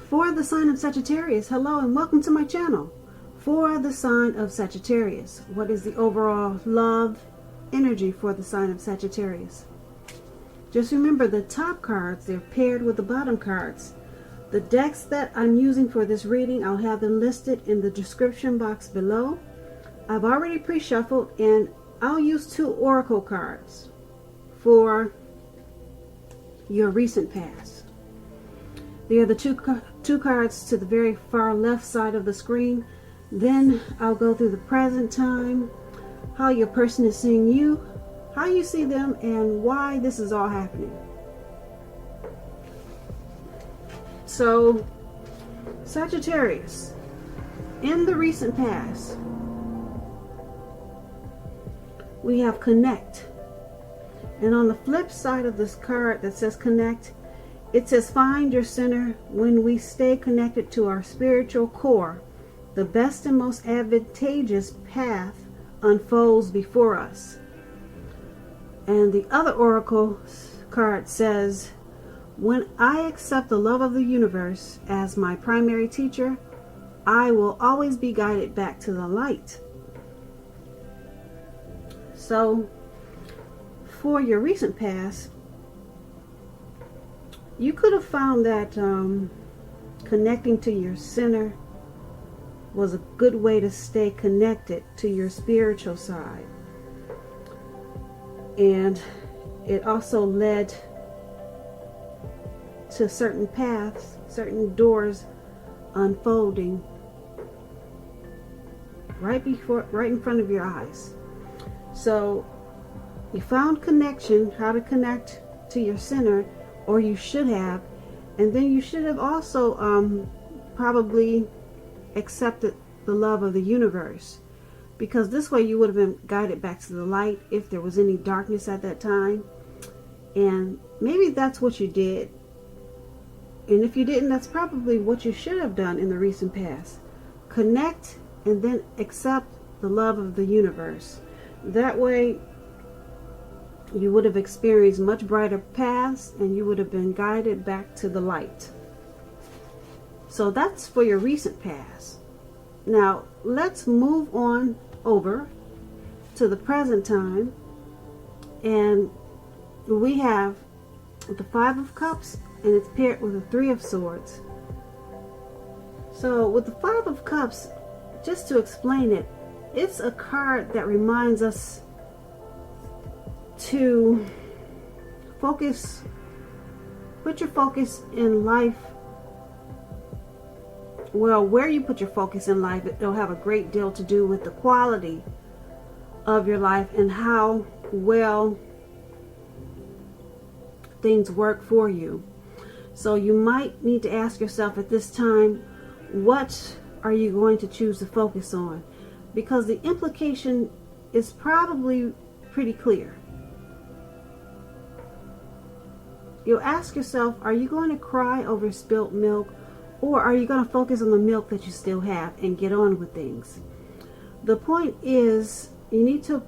For the sign of Sagittarius, hello and welcome to my channel. For the sign of Sagittarius, what is the overall love energy for the sign of Sagittarius? Just remember the top cards, they're paired with the bottom cards. The decks that I'm using for this reading, I'll have them listed in the description box below. I've already pre-shuffled and I'll use 2 oracle cards for your recent past. They are the two cards to the very far left side of the screen. Then I'll go through the present time, how your person is seeing you, how you see them, and why this is all happening. So, Sagittarius, in the recent past, we have connect. And on the flip side of this card that says connect, it says find your center. When we stay connected to our spiritual core, the best and most advantageous path unfolds before us. And the other oracle card says, when I accept the love of the universe as my primary teacher, I will always be guided back to the light. So, for your recent past, you could have found that connecting to your center was a good way to stay connected to your spiritual side. And it also led to certain paths, certain doors unfolding right in front of your eyes. So you found connection, how to connect to your center, or you should have, and then you should have also probably accepted the love of the universe, because this way you would have been guided back to the light if there was any darkness at that time. And maybe that's what you did, and if you didn't, that's probably what you should have done in the recent past. Connect and then accept the love of the universe. That way you would have experienced much brighter paths and you would have been guided back to the light. So that's for your recent past. Now let's move on over to the present time, and we have the 5 of Cups and it's paired with the 3 of Swords. So with the 5 of Cups, just to explain it, it's a card that reminds us to focus, put your focus in life. Well, where you put your focus in life, it'll have a great deal to do with the quality of your life and how well things work for you. So you might need to ask yourself at this time, what are you going to choose to focus on? Because the implication is probably pretty clear. You'll ask yourself, are you going to cry over spilt milk, or are you going to focus on the milk that you still have and get on with things? The point is, you need to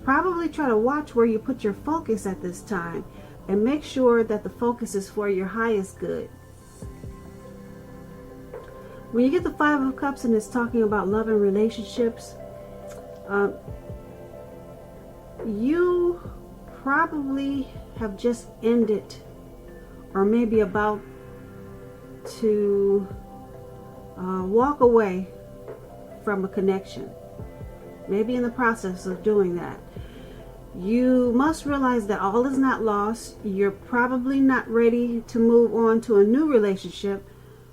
probably try to watch where you put your focus at this time and make sure that the focus is for your highest good. When you get the 5 of Cups and it's talking about love and relationships, you probably have just ended or maybe about to walk away from a connection. Maybe in the process of doing that. You must realize that all is not lost. You're probably not ready to move on to a new relationship.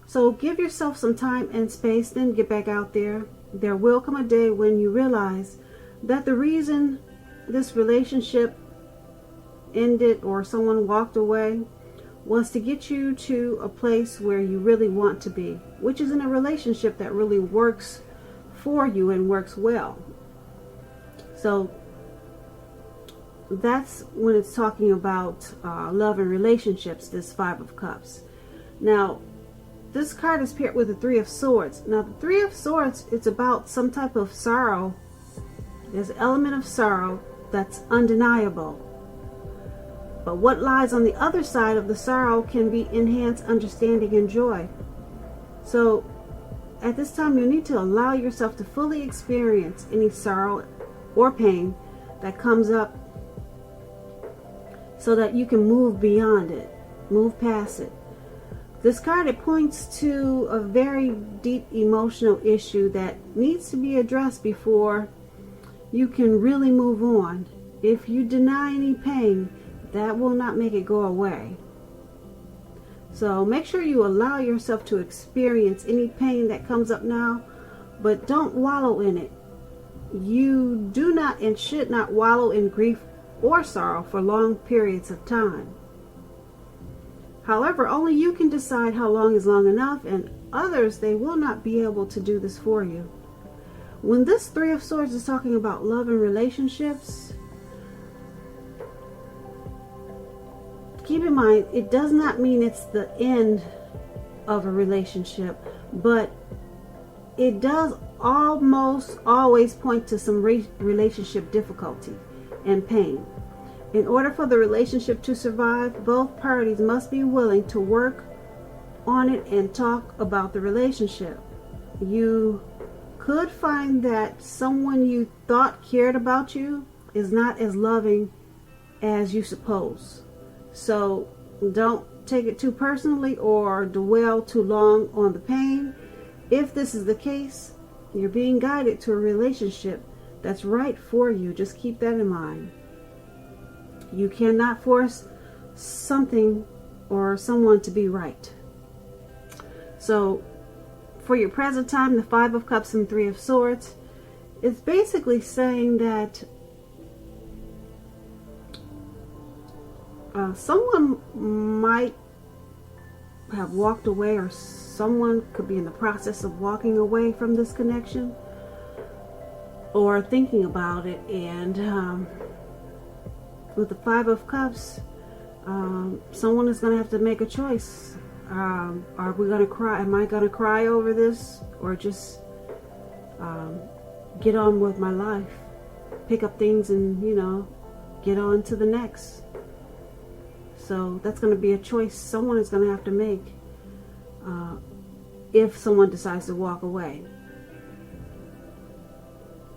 So give yourself some time and space, then get back out there. There will come a day when you realize that the reason this relationship ended or someone walked away was to get you to a place where you really want to be, which is in a relationship that really works for you and works well. So that's when it's talking about love and relationships, this 5 of Cups. Now, this card is paired with the 3 of Swords. Now, the 3 of Swords, it's about some type of sorrow. There's an element of sorrow that's undeniable. But what lies on the other side of the sorrow can be enhanced understanding and joy. So at this time, you need to allow yourself to fully experience any sorrow or pain that comes up, so that you can move beyond it, move past it. This card, it points to a very deep emotional issue that needs to be addressed before you can really move on. If you deny any pain, that will not make it go away. So make sure you allow yourself to experience any pain that comes up now, but don't wallow in it. You do not and should not wallow in grief or sorrow for long periods of time. However, only you can decide how long is long enough, and others, they will not be able to do this for you. When this Three of Swords is talking about love and relationships, keep in mind, it does not mean it's the end of a relationship, but it does almost always point to some relationship difficulty and pain. In order for the relationship to survive, both parties must be willing to work on it and talk about the relationship. You could find that someone you thought cared about you is not as loving as you suppose. So don't take it too personally or dwell too long on the pain. If this is the case, you're being guided to a relationship that's right for you. Just keep that in mind. You cannot force something or someone to be right. So for your present time, the Five of Cups and Three of Swords, it's basically saying that someone might have walked away, or someone could be in the process of walking away from this connection, or thinking about it. And with the Five of Cups, someone is going to have to make a choice. Are we going to cry? Am I going to cry over this, or just get on with my life, pick up things and, get on to the next? So that's going to be a choice someone is going to have to make if someone decides to walk away.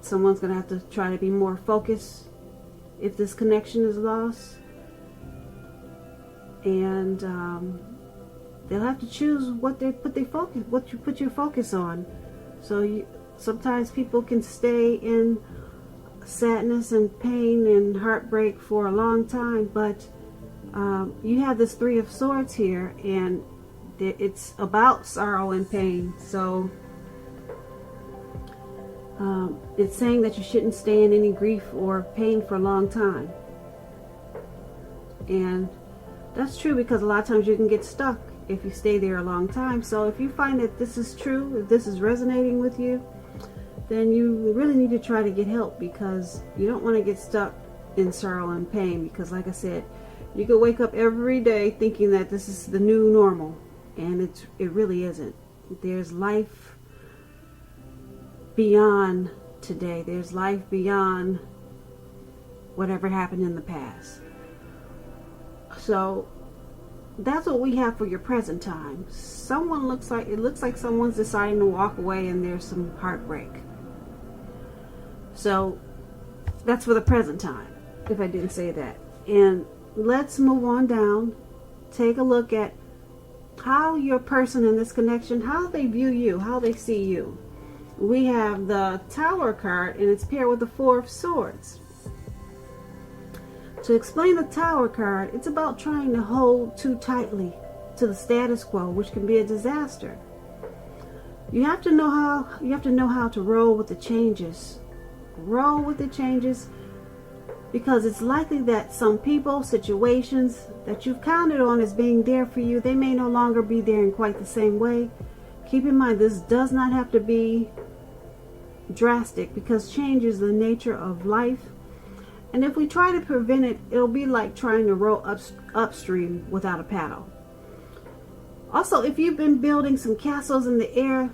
Someone's going to have to try to be more focused if this connection is lost, and they'll have to choose what you put your focus on. So sometimes people can stay in sadness and pain and heartbreak for a long time, but you have this Three of Swords here, and it's about sorrow and pain. So it's saying that you shouldn't stay in any grief or pain for a long time. And that's true, because a lot of times you can get stuck if you stay there a long time. So if you find that this is true, if this is resonating with you, then you really need to try to get help, because you don't want to get stuck in sorrow and pain. Because like I said, you could wake up every day thinking that this is the new normal, and it really isn't. There's life beyond today. There's life beyond whatever happened in the past. So that's what we have for your present time. It looks like someone's deciding to walk away, and there's some heartbreak. So that's for the present time, if I didn't say that. And let's move on down. Take a look at how your person in this connection, how they view you, how they see you. We have the Tower card, and it's paired with the Four of Swords. To explain the Tower card, it's about trying to hold too tightly to the status quo, which can be a disaster. You have to know how to roll with the changes. Roll with the changes, because it's likely that some people, situations that you've counted on as being there for you, they may no longer be there in quite the same way. Keep in mind, this does not have to be drastic, because change is the nature of life. And if we try to prevent it, it'll be like trying to row upstream without a paddle. Also, if you've been building some castles in the air,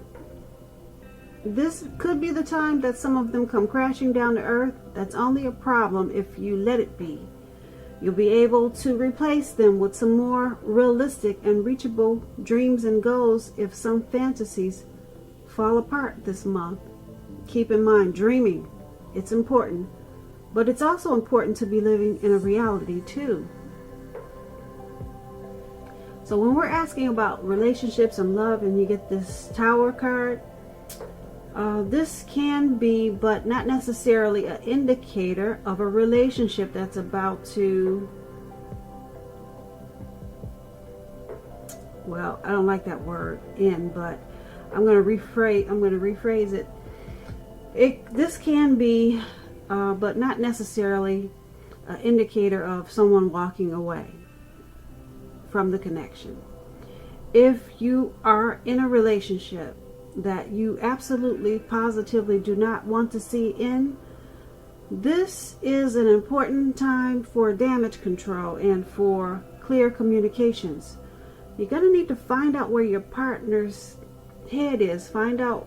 this could be the time that some of them come crashing down to earth. That's only a problem if you let it be. You'll be able to replace them with some more realistic and reachable dreams and goals if some fantasies fall apart this month. Keep in mind, dreaming, it's important, but it's also important to be living in a reality too. So when we're asking about relationships and love and you get this Tower card, this can be, but not necessarily, an indicator of a relationship that's about to, well, I don't like that word, end, but I'm going to rephrase it. This can be, but not necessarily, an indicator of someone walking away from the connection. If you are in a relationship that you absolutely positively do not want to see end, this is an important time for damage control and for clear communications. You're going to need to find out where your partner's head is. Find out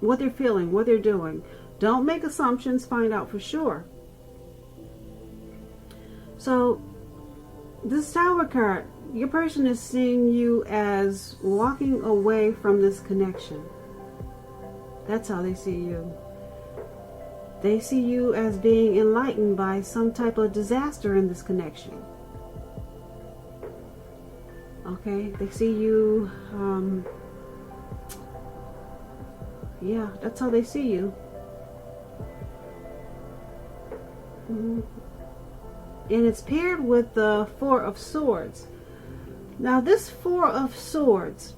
what they're feeling, what they're doing. Don't make assumptions. Find out for sure. So this Tower card, your person is seeing you as walking away from this connection. That's how they see you. They see you as being enlightened by some type of disaster in this connection. Okay, they see you, yeah, that's how they see you. And it's paired with the Four of Swords. Now this Four of Swords,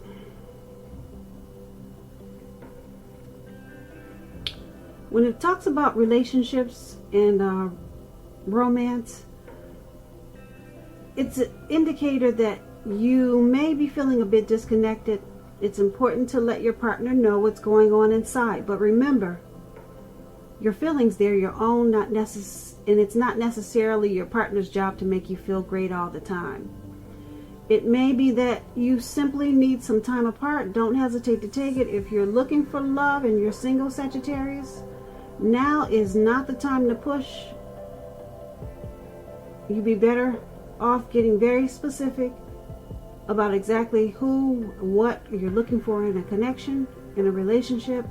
when it talks about relationships and romance, it's an indicator that you may be feeling a bit disconnected. It's important to let your partner know what's going on inside. But remember, your feelings, they're your own, and it's not necessarily your partner's job to make you feel great all the time. It may be that you simply need some time apart. Don't hesitate to take it. If you're looking for love and you're single, Sagittarius, now is not the time to push. You'd be better off getting very specific about exactly who, what you're looking for in a connection, in a relationship,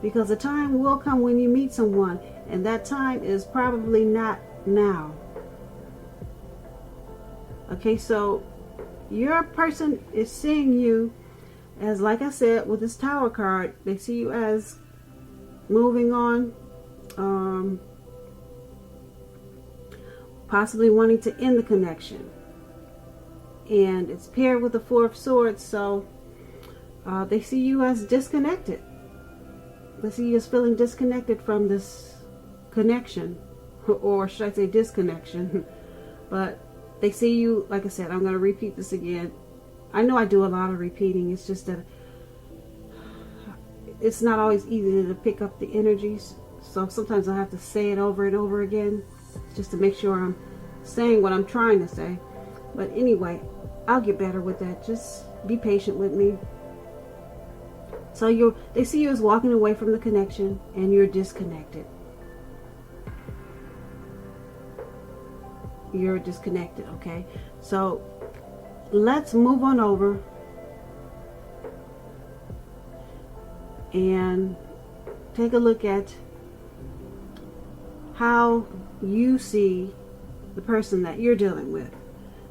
because the time will come when you meet someone, and that time is probably not now. Okay, so your person is seeing you as, like I said, with this Tower card, they see you as moving on, possibly wanting to end the connection. And it's paired with the Four of Swords, so they see you as disconnected. They see you as feeling disconnected from this connection, or should I say disconnection. But they see you, like I said, I'm going to repeat this again. I know I do a lot of repeating. It's just that it's not always easy to pick up the energies. So sometimes I have to say it over and over again just to make sure I'm saying what I'm trying to say. But anyway, I'll get better with that. Just be patient with me. So they see you as walking away from the connection and you're disconnected. You're disconnected, okay? So let's move on over and take a look at how you see the person that you're dealing with.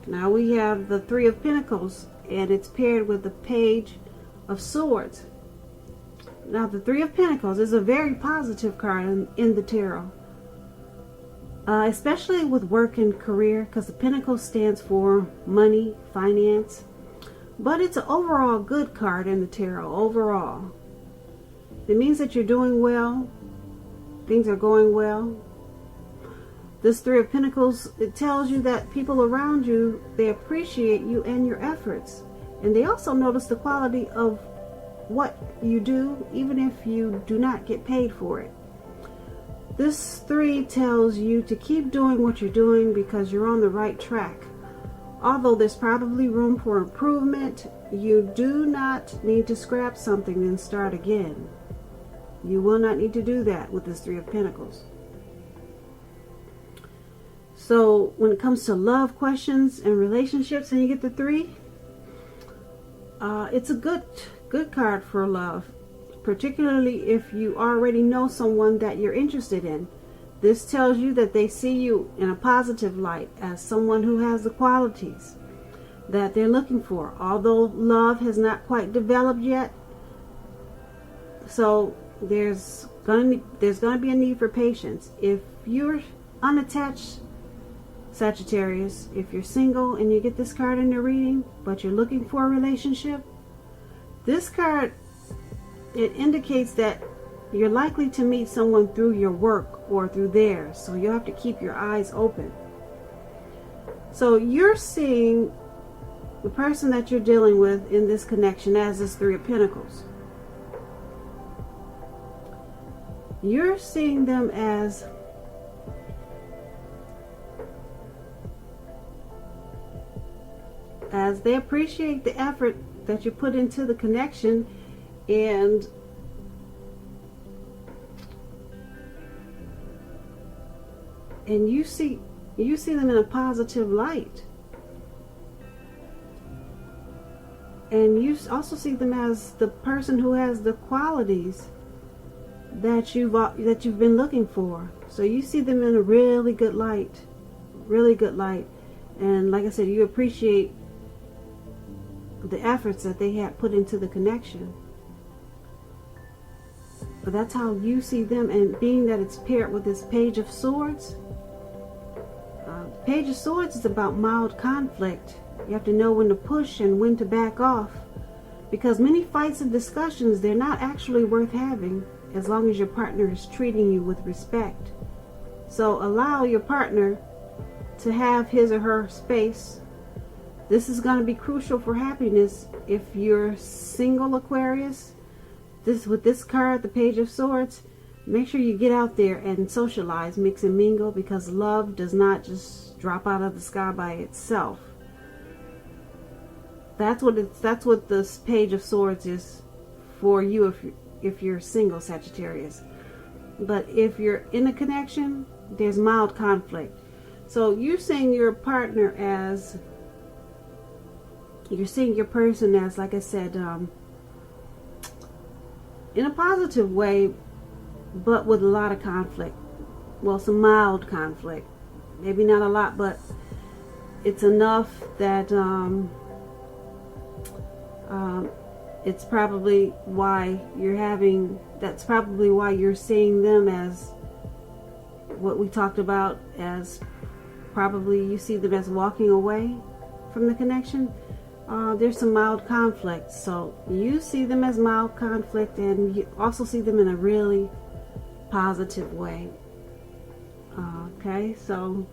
Now we have the Three of Pentacles, and it's paired with the Page of Swords. Now the Three of Pentacles is a very positive card in the tarot, especially with work and career, because the Pentacle stands for money, finance. But it's an overall good card in the tarot, overall. It means that you're doing well, things are going well. This Three of Pentacles, it tells you that people around you, they appreciate you and your efforts. And they also notice the quality of what you do, even if you do not get paid for it. This three tells you to keep doing what you're doing because you're on the right track. Although there's probably room for improvement, you do not need to scrap something and start again. You will not need to do that with this Three of Pentacles. So when it comes to love questions and relationships, and you get the 3, it's a good card for love, particularly if you already know someone that you're interested in. This tells you that they see you in a positive light as someone who has the qualities that they're looking for, although love has not quite developed yet. So there's going to be a need for patience. If you're unattached, Sagittarius, if you're single and you get this card in your reading, but you're looking for a relationship, this card, it indicates that you're likely to meet someone through your work or through theirs. So you have to keep your eyes open. So you're seeing the person that you're dealing with in this connection as this 3 of Pentacles. You're seeing them as they appreciate the effort that you put into the connection, and you see them in a positive light. And you also see them as the person who has the qualities that you've been looking for. So you see them in a really good light. And like I said, you appreciate the efforts that they had put into the connection. But that's how you see them. And being that it's paired with this Page of Swords, Page of Swords is about mild conflict. You have to know when to push and when to back off, because many fights and discussions, they're not actually worth having as long as your partner is treating you with respect. So allow your partner to have his or her space. This is going to be crucial for happiness if you're single, Aquarius. With this card, the Page of Swords, make sure you get out there and socialize, mix and mingle, because love does not just drop out of the sky by itself. That's what this Page of Swords is for you if you're single, Sagittarius. But if you're in a connection, there's mild conflict. So you're seeing your partner as, you're seeing your person as, like I said, in a positive way, but with a lot of conflict. Well, some mild conflict. Maybe not a lot, but it's enough that it's probably why that's probably why you're seeing them as what we talked about, as probably you see them as walking away from the connection. There's some mild conflict. So you see them as mild conflict, and you also see them in a really positive way. Okay, so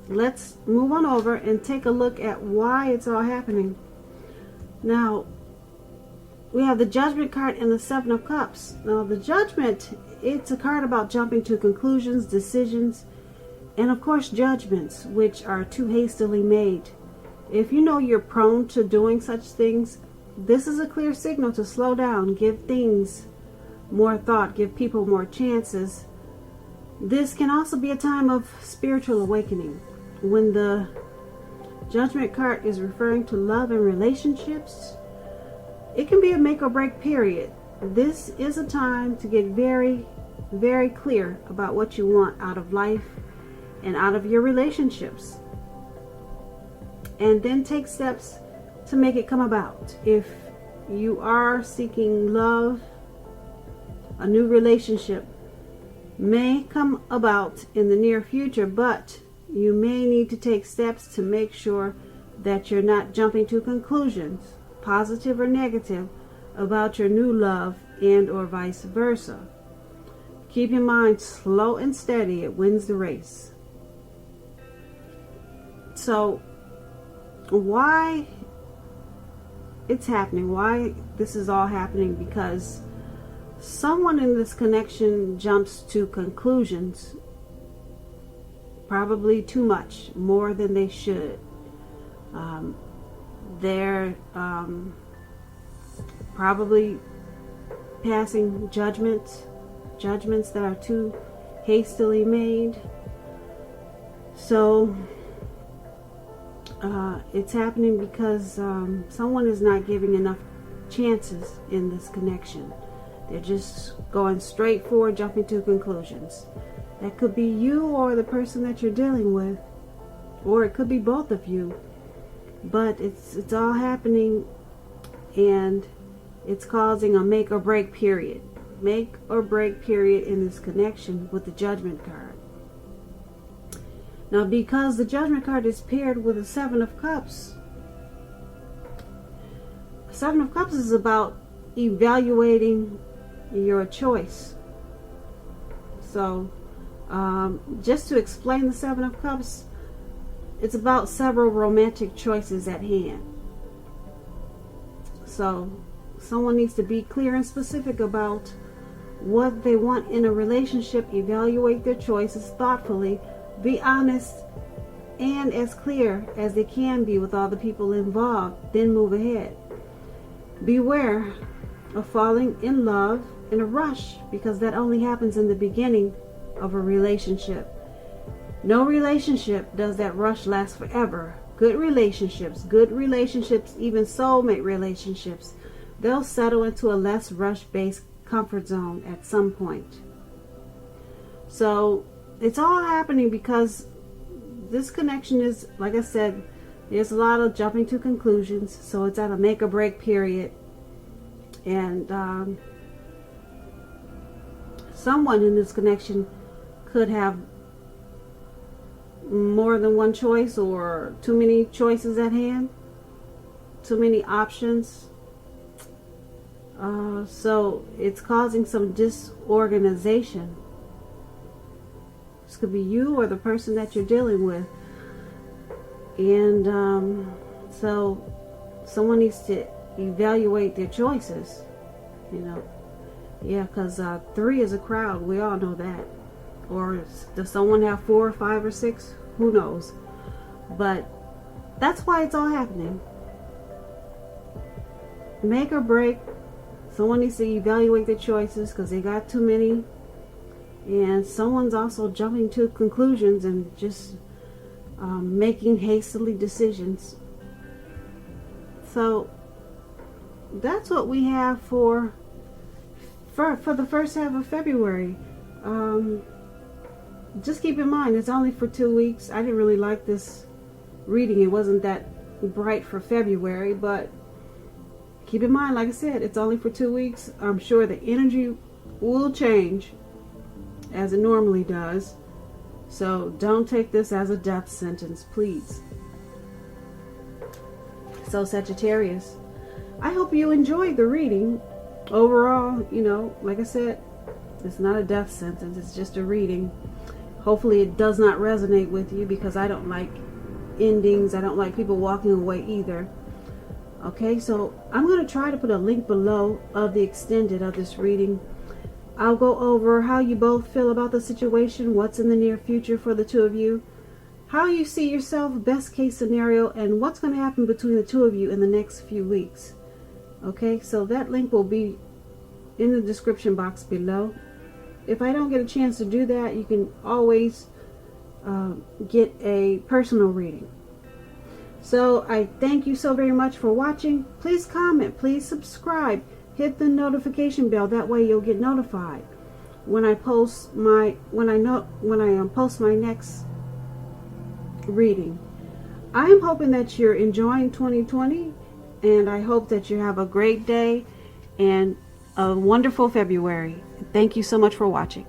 let's move on over and take a look at why it's all happening. Now, we have the Judgment card and the Seven of Cups. Now, the Judgment, it's a card about jumping to conclusions, decisions, and of course judgments, which are too hastily made. If you know you're prone to doing such things, this is a clear signal to slow down, give things more thought, give people more chances. This can also be a time of spiritual awakening. When the Judgment card is referring to love and relationships, it can be a make or break period. This is a time to get very, very clear about what you want out of life and out of your relationships, and then take steps to make it come about. If you are seeking love, a new relationship may come about in the near future, but you may need to take steps to make sure that you're not jumping to conclusions, positive or negative, about your new love, and or vice versa. Keep your mind slow and steady. It wins the race. So why it's happening, why this is all happening, because someone in this connection jumps to conclusions, probably too much, more than they should. They're probably passing judgments that are too hastily made. So it's happening because someone is not giving enough chances in this connection. They're just going straight forward, jumping to conclusions. That could be you or the person that you're dealing with, or it could be both of you. But it's all happening, and it's causing a make or break period. Make or break period in this connection with the Judgment card. Now, because the Judgment card is paired with the Seven of Cups, Seven of Cups is about evaluating your choice. So, just to explain the Seven of Cups, it's about several romantic choices at hand. So, someone needs to be clear and specific about what they want in a relationship, evaluate their choices thoughtfully, be honest and as clear as they can be with all the people involved, then move ahead. Beware of falling in love in a rush, because that only happens in the beginning of a relationship. No relationship does that rush last forever. Good relationships, even soulmate relationships, they'll settle into a less rush-based comfort zone at some point. So it's all happening because this connection is, like I said, there's a lot of jumping to conclusions. So it's at a make or break period. And someone in this connection could have more than one choice, or too many choices at hand, too many options. So it's causing some disorganization. This could be you or the person that you're dealing with. And so someone needs to evaluate their choices, you know. Yeah, because 3 is a crowd. We all know that. Or does someone have 4 or 5 or 6? Who knows? But that's why it's all happening. Make or break. Someone needs to evaluate their choices because they got too many. And someone's also jumping to conclusions and just making hastily decisions. So that's what we have for the first half of February. Just keep in mind, it's only for 2 weeks. I didn't really like this reading. It wasn't that bright for February, but keep in mind, like I said, it's only for 2 weeks. I'm sure the energy will change as it normally does. So don't take this as a death sentence, please. So Sagittarius, I hope you enjoyed the reading. Overall, you know, like I said, it's not a death sentence. It's just a reading. Hopefully it does not resonate with you, because I don't like endings. I don't like people walking away either. Okay, so I'm going to try to put a link below of the extended of this reading. I'll go over how you both feel about the situation, what's in the near future for the two of you, how you see yourself, best case scenario, and what's going to happen between the two of you in the next few weeks. Okay, so that link will be in the description box below. If I don't get a chance to do that, you can always get a personal reading. So I thank you so very much for watching. Please comment, please subscribe, hit the notification bell. That way you'll get notified when I post my post my next reading. I am hoping that you're enjoying 2020, and I hope that you have a great day and a wonderful February. Thank you so much for watching.